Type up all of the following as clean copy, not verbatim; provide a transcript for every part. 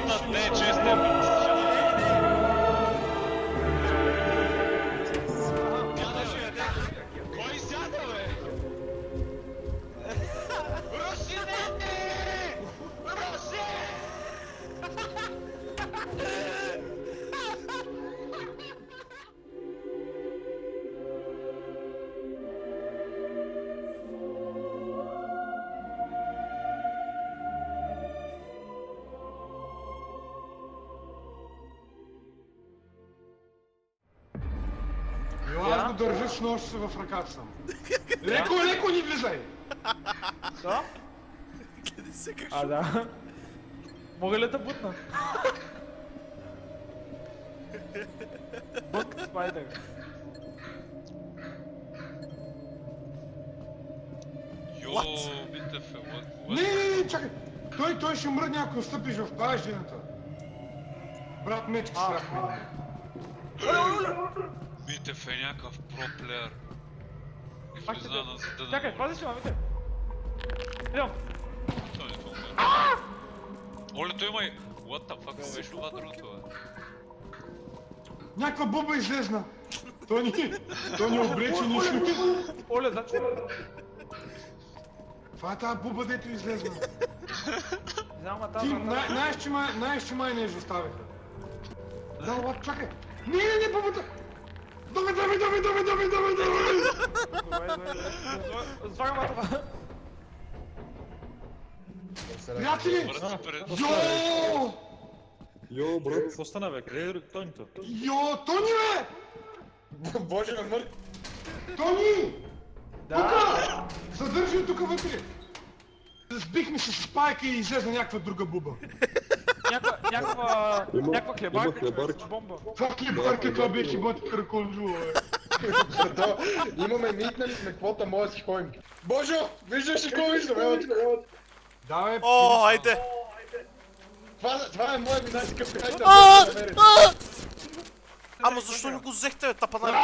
Честът не е честен. Кой сяда, бе? Русине! Руси! Аз го държа с нож в ръката съм. Леко, леко ни влизай! Що? Гледай се как А, да. Мога ли да бутна? Бък спайдър. Йо, битефе, Не, чакай! Той ще мръдне, ако стъпиш в паждината. Брат, мечки страх ме. Битеф е някакъв проплеер. И Пак влиза ще на зада. Чакай, пази се, мамите. Идем. Той не това умира. Оле, той има и... What the fuck, беше това другото, бе? Някаква буба излезна. Той ни облече нищо. Оле, значи... Това е тази буба, дето излезна. Знам, а Ти там... знаеш, че май не изоставиха. Да, чакай! Не, бубата! Давай! Звагам това. Приятели! Врата пред... Йо! Йо, брат, какво стана, бе? Къде е Тонито? Йо, Тони, бе! Боже ме мърт! Тони! Да. Задържи тук вътре! Сбихме се с спайка и излезна някаква друга буба. Някаква хлебарка, хлебарка. с бомба. Това хлебарка, това беше бътка конжула, бе. Имаме митнали сме квота, може да си ходим. Божо, виждаш ли какво виждам? Ево тук, ево тук. Да, бе, О, айде! Това е моят най-скъп приятел. Ама защо не го взехте, бе, тапанар?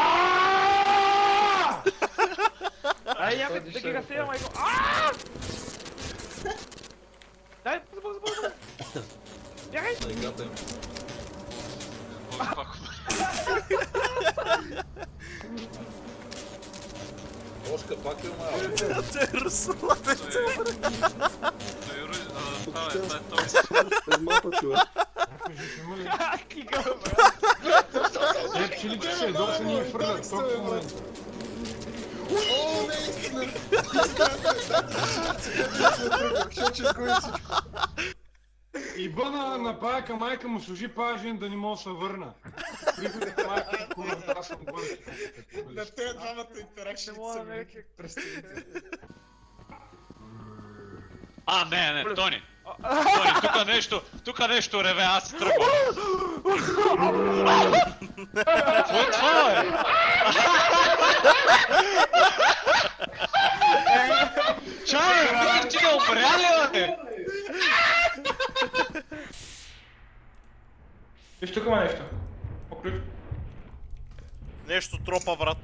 Ай, я да ги разсея, майко. Дай, бързо. Бягай! Ошка, пак е малко. Те Русула, те те Без мапа, човек. има ли? Кига, бе. Че се доса ни фърлят толкова момент. О, наистина! Защото ще изгубим всичко. И бъна на паяка майка му служи пажен да не мога да се върна. Приходите майка и кура, аз съм бъде. На тези двамата интеракшни Не мога да са ми намеря представители. А, не, Тони! Тони, тук нещо реве, аз си тръгвам. Какво е това, бе? Чай, бе, ти да умря ли, бе? Виж, тук има нещо. Поключ. Нещо тропа, брат.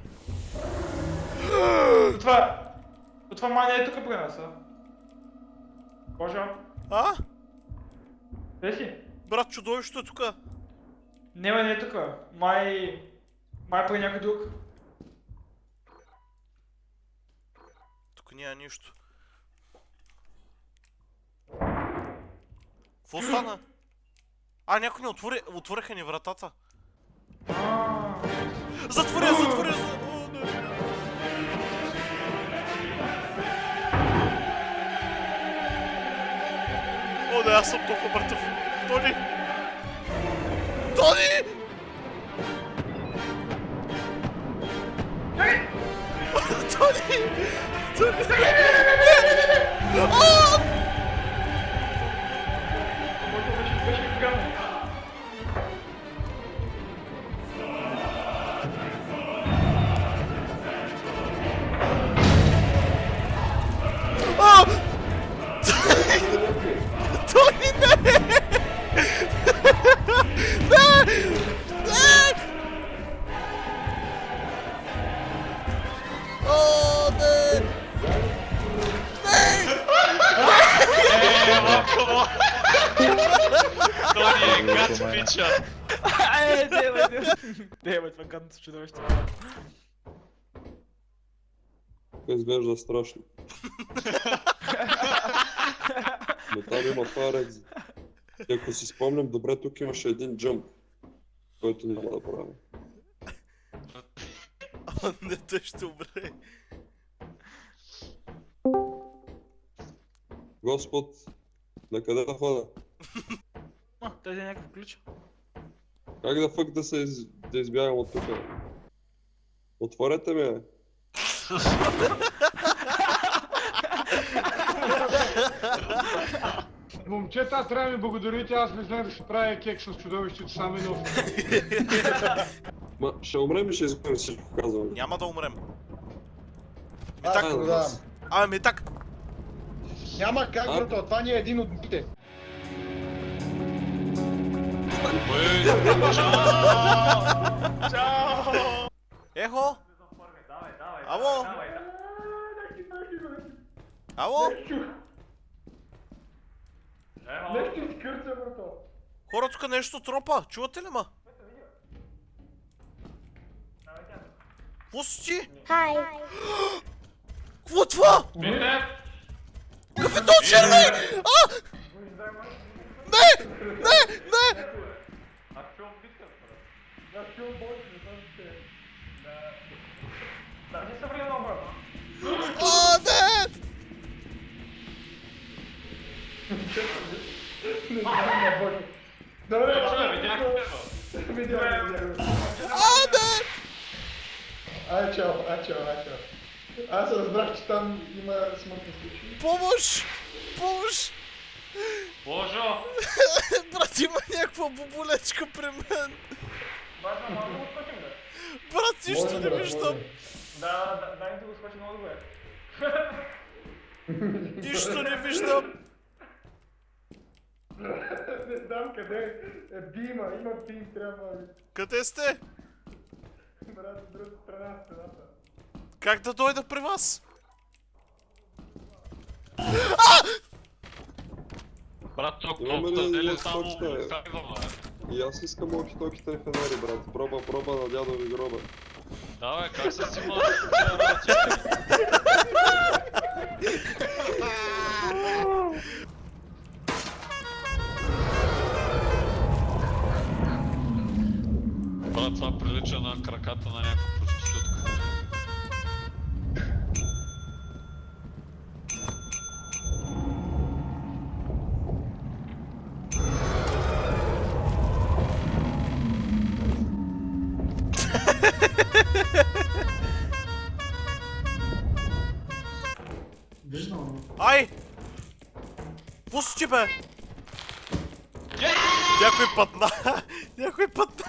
Това май не е тук при нас, а? Боже, А? къде си? Брат, чудовището е тука. Не е тук. Май при някой друг. Тук няма нищо. Какво стана? А, някой ни отвориха ни вратата. Затворя! О, не. О, не, аз съм толкова мъртъв. Тони! Тони! Тони! Тони! О! Беше грам. О! Тони, не! Не! Не! О, не! Не! гад пича! Девай, това гадното чудовище. Изглежда страшно. Но там има това екзит. И ако си спомням добре, тук имаше един джъмп, който няма да правя. А, не, той ще умре. Господ, на къде да хода? Тази е някакъв ключ. Как да фък да избягам от тук? Отворете ме, бе. Момчета, аз трябва да ми благодарите, аз не знам да се правя кек с чудовището сам и нов. Ма, ще умрем и ще изгубим всичко казвам. Няма да умрем. Аз продавам. Ами так. Няма как, брато, това ни е един от дните. Ехо! Ало! Ало! Нещо изкърца, брато. Хора, тук нещо тропа. Чувате ли ма? Какво си ти? Хай! Какво е това? Какъв е този червей? А! Не! Не! Не! А, не! Не знам, не боже. Добре, видях. А, не! Ай, чао. Аз разбрах, че там има смъртни случаи. Помощ! Помощ! Божо! Брат, има някаква боболечка при мен. Брат, нищо не виждам. Дай да го схвачи много добре. Нищо не виждам. Не знам къде е бима, има бим, трябва. Къде сте? Брат, от другата страна, стената. Как да дойда при вас? Брат, тук Имаме ли топта, дели лост само точка, бе? хайваме. И аз искам walkie-talkie-те и фенари, брат. Проба на дядови гроба. Давай, как се си млади? работи? Брат, това прилича на краката на някаква проститутка. Ай! Пусти, бе! Някой пътна! Някой пътна!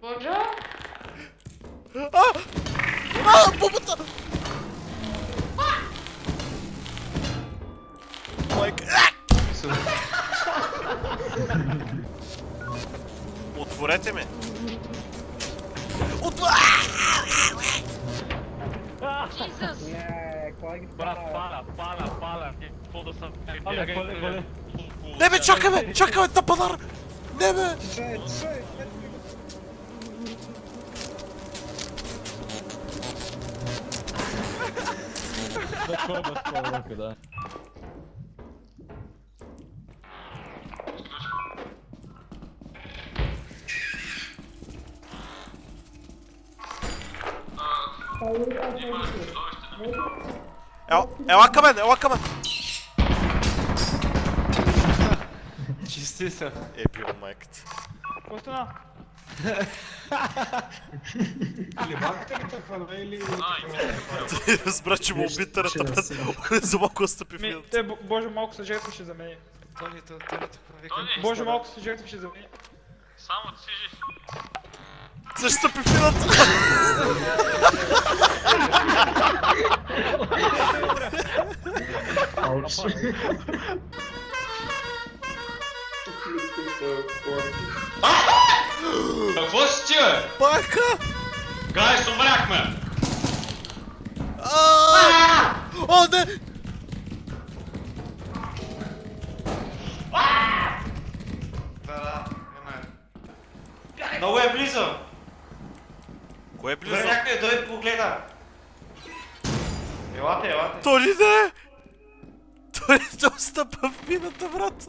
Боже? Бубата! Майка... Отворете ме! Брат, паля. Какво да съм? Не бе, чакай бе, тапанар! Не бе! Ела към мен, ела към мен! Чисти се. Е, бил майката. Какво стана? Или банката ли тъхвана, или... Ти разбра, че му уби тарата, брат. За малко стъпи в Ми, минута. те, Боже, малко се жертваше за мен. Боже, малко се жертваше за мен. Само ти си жив. Защо стъпи в минута? Какво си ти, бе? Бака! Гайс, умряхме! О, не! Много е близо! Кое е близо? Добре, някой дойде погледа. Елате, елате. То ли не? Той е достъпа в мината, брат.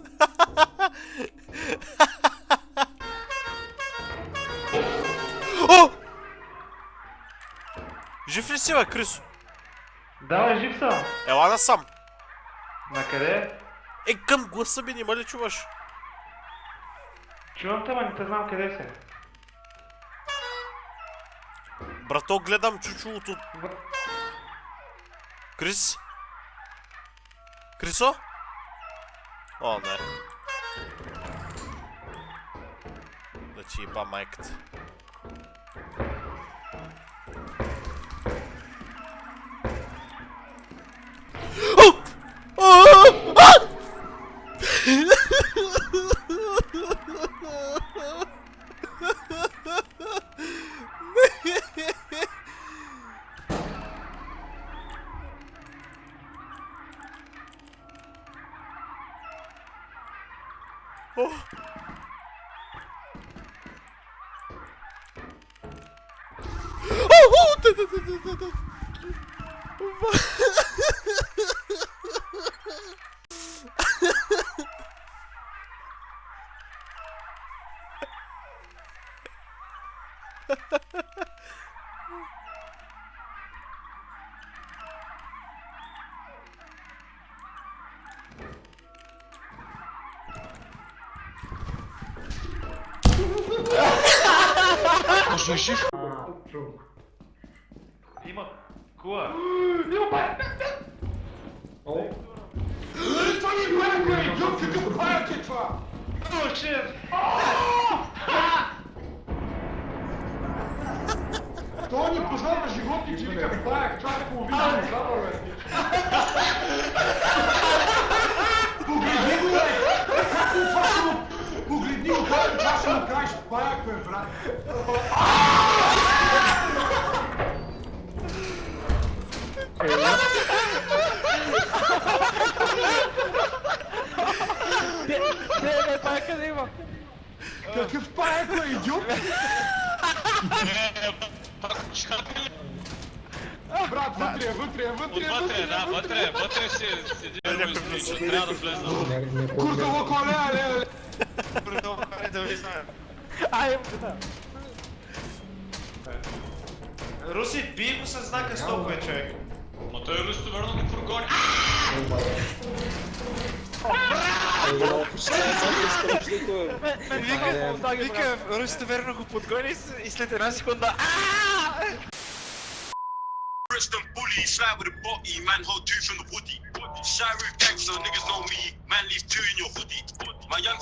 О! Жив ли си, бе, Крисо? Давай, жив съм. Ела насам. Накъде? Е, към гласа ми, нима ли чуваш? Чувам те, ма не те знам къде се. Брато, гледам чучулото. Крис? Крисо? О, не. Да ти еба майката. Може е жив? Има кула. Това не е паяк, бе, идиот, какъв паяк е това? О, шеф! Той ни познава животни, че вика паяк, това е половина динозавър, бе. Погледни го, бе! Какво това ще му... Погледни го, бе, това ще му кажеш паяк, бе, брат. Не, паяка не има. Какъв паяк, бе, идиот? Брат, вътре, вътре, вътре, вътре, Вътре седи, трябва да влезна. Куртово коле, але. Ай, да. Руси, бий го със знака стоп, бе, човек. Ма той достоверно го прогони. Вика, Руси верно го подгони и след една секунда. Bristol bully, slide with a body, man hold two from the woody. Shy roof gangster, niggas know me, man leave two in your hoodie. My young